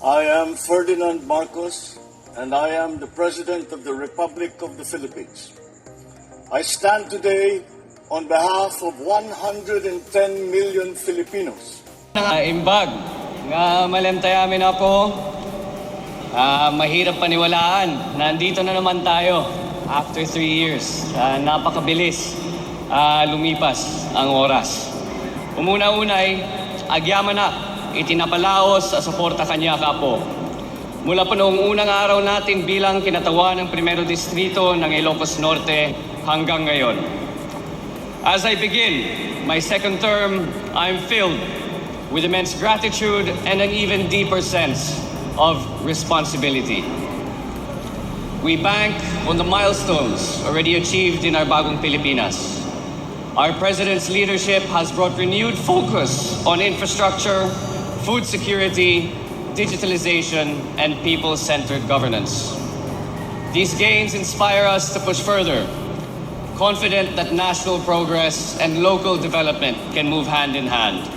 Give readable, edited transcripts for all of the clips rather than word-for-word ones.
I am Ferdinand Marcos, and I am the President of the Republic of the Philippines. I stand today on behalf of 110 million Filipinos. Imbag nga malemtayamin ako, mahirap paniwalaan. Nandito na naman tayo after 3 years. Napakabilis lumipas ang oras. Umuna-unay, agyaman na itinapalaos sa suporta kanya kapo. Mula pa noong unang araw natin bilang kinatawan ng Primero Distrito ng Ilocos Norte hanggang ngayon. As I begin my second term, I'm filled with immense gratitude and an even deeper sense of responsibility. We bank on the milestones already achieved in our bagong Pilipinas. Our President's leadership has brought renewed focus on infrastructure, food security, digitalization, and people-centered governance. These gains inspire us to push further, confident that national progress and local development can move hand in hand.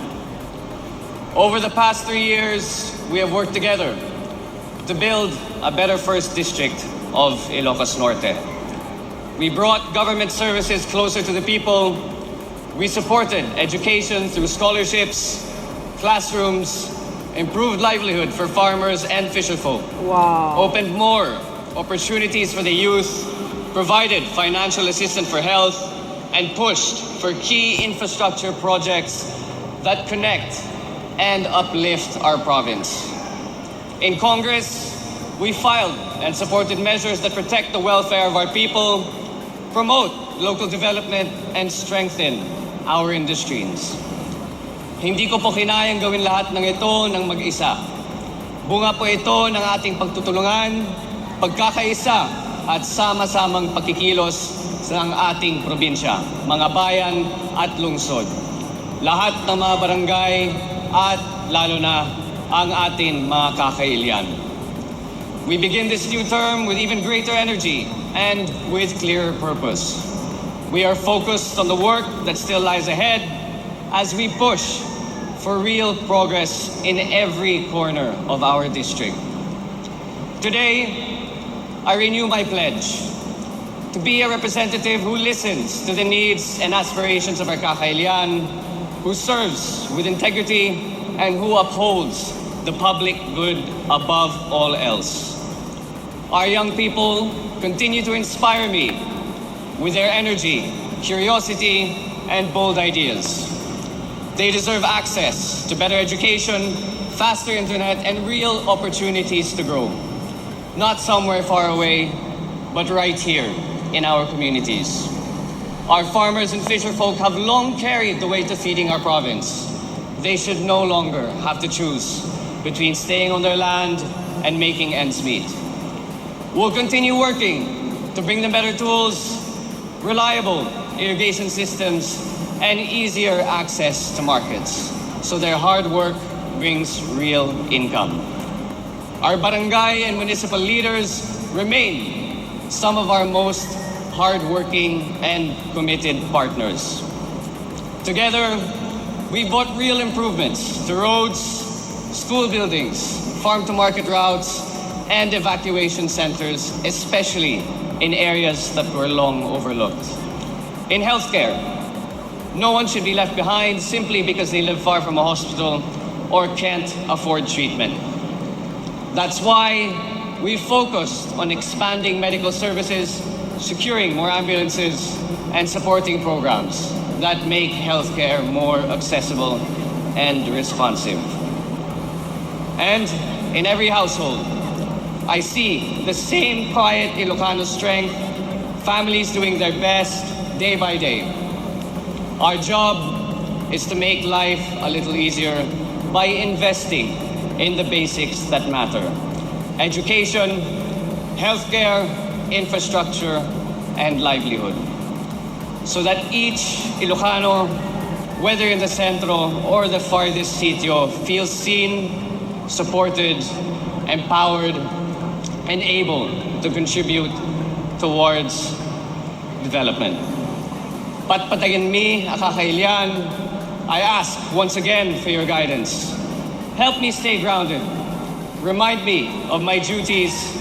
Over the past 3 years, we have worked together to build a better first district of Ilocos Norte. We brought government services closer to the people. We supported education through scholarships, classrooms, improved livelihood for farmers and fisherfolk. Wow. Opened more opportunities for the youth, provided financial assistance for health, and pushed for key infrastructure projects that connect and uplift our province. In Congress, we filed and supported measures that protect the welfare of our people, promote local development, and strengthen our industries. Hindi ko po kinayang gawin lahat ng ito ng mag-isa. Bunga po ito ng ating pagtutulungan, pagkakaisa at sama-samang pagkikilos ng ating probinsya, mga bayan at lungsod. Lahat ng mga barangay at lalo na ang ating mga kakailian. We begin this new term with even greater energy and with clearer purpose. We are focused on the work that still lies ahead as we push for real progress in every corner of our district. Today, I renew my pledge to be a representative who listens to the needs and aspirations of our kakailian, who serves with integrity, and who upholds the public good above all else. Our young people continue to inspire me with their energy, curiosity, and bold ideas. They deserve access to better education, faster internet, and real opportunities to grow. Not somewhere far away, but right here in our communities. Our farmers and fisherfolk have long carried the weight of feeding our province. They should no longer have to choose between staying on their land and making ends meet. We'll continue working to bring them better tools, reliable irrigation systems, and easier access to markets, so their hard work brings real income. Our barangay and municipal leaders remain some of our most hardworking and committed partners. Together, we brought real improvements to roads, school buildings, farm-to-market routes, and evacuation centers, especially in areas that were long overlooked. In healthcare, no one should be left behind simply because they live far from a hospital or can't afford treatment. That's why we focused on expanding medical services, securing more ambulances, and supporting programs that make healthcare more accessible and responsive. And in every household, I see the same quiet Ilocano strength, families doing their best day by day. Our job is to make life a little easier by investing in the basics that matter: education, healthcare, infrastructure, and livelihood. So that each Ilocano, whether in the centro or the farthest sitio, feels seen, supported, empowered, and able to contribute towards development. Patpatayin mi, akakailian, I ask once again for your guidance. Help me stay grounded. remind me of my duties,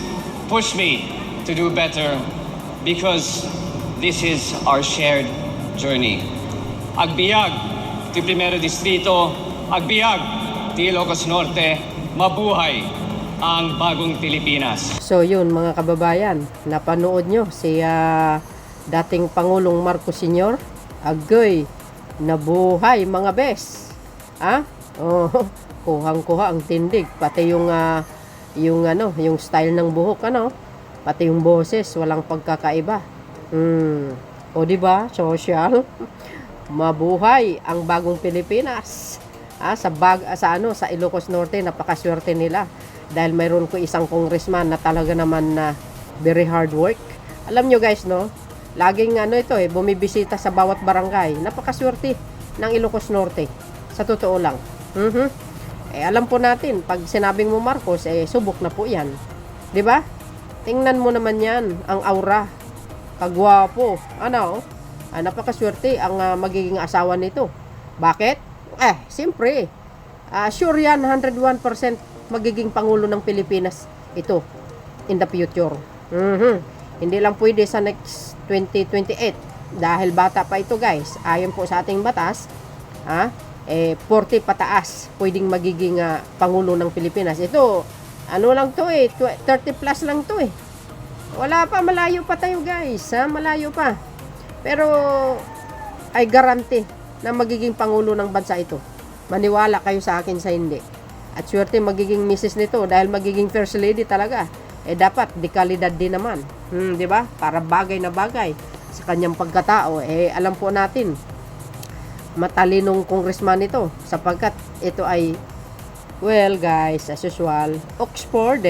push me to do better, because this is our shared journey. Agbiag, ti Primero Distrito, agbiag, ti Ilocos Norte, mabuhay ang bagong Pilipinas. So yun mga kababayan, napanood nyo si dating Pangulong Marcos Sr. Agoy, nabuhay mga bes. Oh, kuhang-kuha ang tindig, pati yung yung style ng buhok pati yung boses walang pagkakaiba. O di ba, social? Mabuhay ang bagong Pilipinas. Sa Ilocos Norte, napakaswerte nila dahil mayroon ko isang congressman na talaga naman na very hard work. Alam nyo guys, no? Laging bumibisita sa bawat barangay. Napakaswerte ng Ilocos Norte. Sa totoo lang. Alam po natin, pag sinabing mo Marcos, subok na po yan. 'Di ba? Tingnan mo naman yan, ang aura. Kagwapo. Napakaswerte ang magiging asawa nito. Bakit? Siyempre, sure yan, 101% magiging Pangulo ng Pilipinas ito in the future. Hindi lang pwede sa next 2028 dahil bata pa ito guys. Ayon po sa ating batas, 40 pataas pwedeng magiging Pangulo ng Pilipinas. Ito, lang to 30 plus lang to Wala pa, malayo pa tayo guys, malayo pa. Pero, ay garanti na magiging Pangulo ng bansa ito. Maniwala kayo sa akin sa hindi. At swerte magiging misis nito dahil magiging first lady talaga. Dapat dekalidad din naman. 'Di ba? Para bagay na bagay sa kanyang pagkatao. Alam po natin, matalinong congressman ito sapagkat ito ay, well guys, as usual, Oxford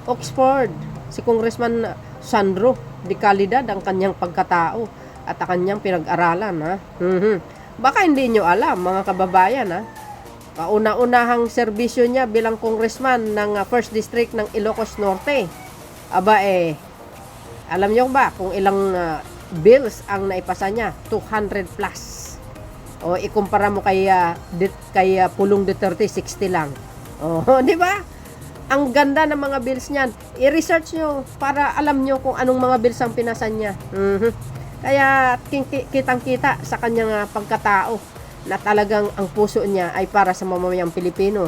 Oxford. Si Congressman Sandro, dekalidad ang kanyang pagkatao at ang kanyang pinag-aralan. Baka hindi nyo alam mga kababayan kauna-unahang serbisyo niya bilang congressman ng 1st District ng Ilocos Norte. Alam niyo ba kung ilang bills ang naipasa niya? 200 plus. O ikumpara mo kay Pulong Duterte, 60 lang. Di ba? Ang ganda ng mga bills niyan. I-research nyo para alam nyo kung anong mga bills ang pinasan niya. Kaya kitang-kita sa kanyang pagkatao na talagang ang puso niya ay para sa mamamayang Pilipino.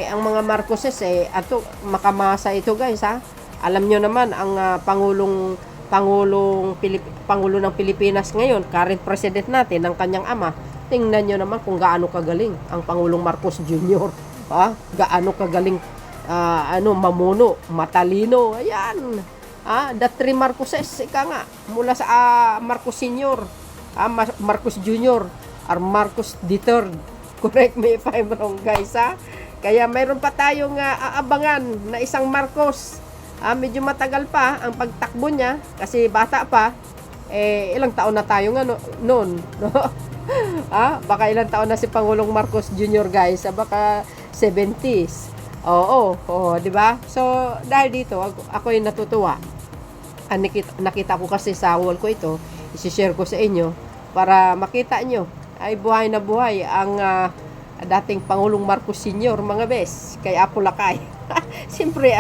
Ang mga Marcoses, makamasa ito guys Alam nyo naman, ang Pangulo ng Pilipinas ngayon, current president natin, ang kanyang ama, tingnan nyo naman kung gaano kagaling ang Pangulong Marcos Jr. Gaano kagaling, mamuno, matalino, ayan. The three Marcoses, ika nga, mula sa Marcos Sr., Marcos Jr., or Marcos III. Correct me if I'm wrong guys Kaya mayroon pa tayong aabangan na isang Marcos. Medyo matagal pa ang pagtakbo niya kasi bata pa. Ilang taon na tayo noon, no? Baka ilang taon na si Pangulong Marcos Jr. guys, baka 70s. Oo, di ba? So dahil dito ako ay natutuwa. Nakita ko kasi sa wall ko ito, i-share ko sa inyo para makita nyo ay buhay na buhay ang dating Pangulong Marcos Sr. mga bes, kay Apo Lakay. Siyempre,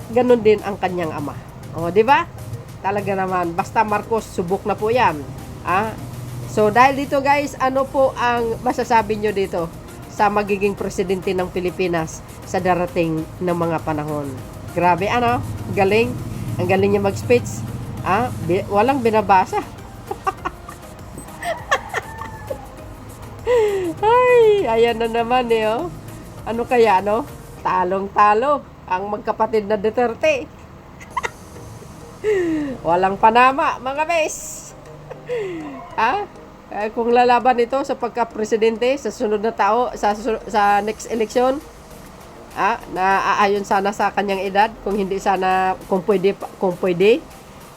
ganun din ang kanyang ama. Di ba? Talaga naman, basta Marcos, subok na po yan. So, dahil dito guys, ano po ang masasabi nyo dito sa magiging presidente ng Pilipinas sa darating na mga panahon? Grabe, galing. Ang galing niya mag-speech. Walang binabasa. Ay, ayan na naman Ano kaya, Talong-talo ang magkapatid na Duterte. Walang panama, mga bes. Kung lalaban ito sa pagka-presidente sa sunod na sa next election, naaayon sana sa kanyang edad, kung hindi sana, kung pwede,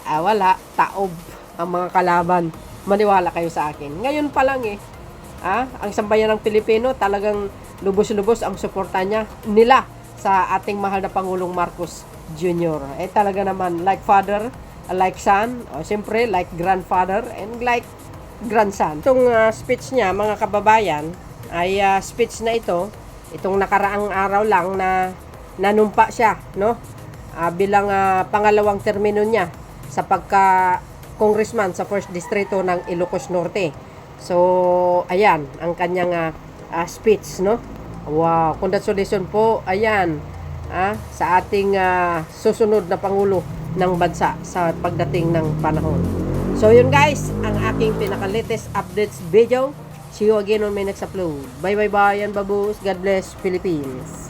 wala, taob ang mga kalaban. Maniwala kayo sa akin. Ngayon pa lang ang sambayan ng Pilipino talagang lubos-lubos ang suporta nila sa ating mahal na Pangulong Marcos Jr. Talaga naman like father, like son, siyempre like grandfather and like grandson. Itong speech niya mga kababayan ay speech na ito Itong nakaraang araw lang na nanumpa siya, no? Bilang pangalawang termino niya sa pagka congressman sa 1st Distrito ng Ilocos Norte. So, ayan, ang kanyang speech, no? Wow, congratulations po, ayan, sa ating susunod na Pangulo ng bansa sa pagdating ng panahon. So, yun guys, ang aking pinaka-latest updates video. See you again on my next upload. Bye, bye, bye, and babus. God bless, Philippines.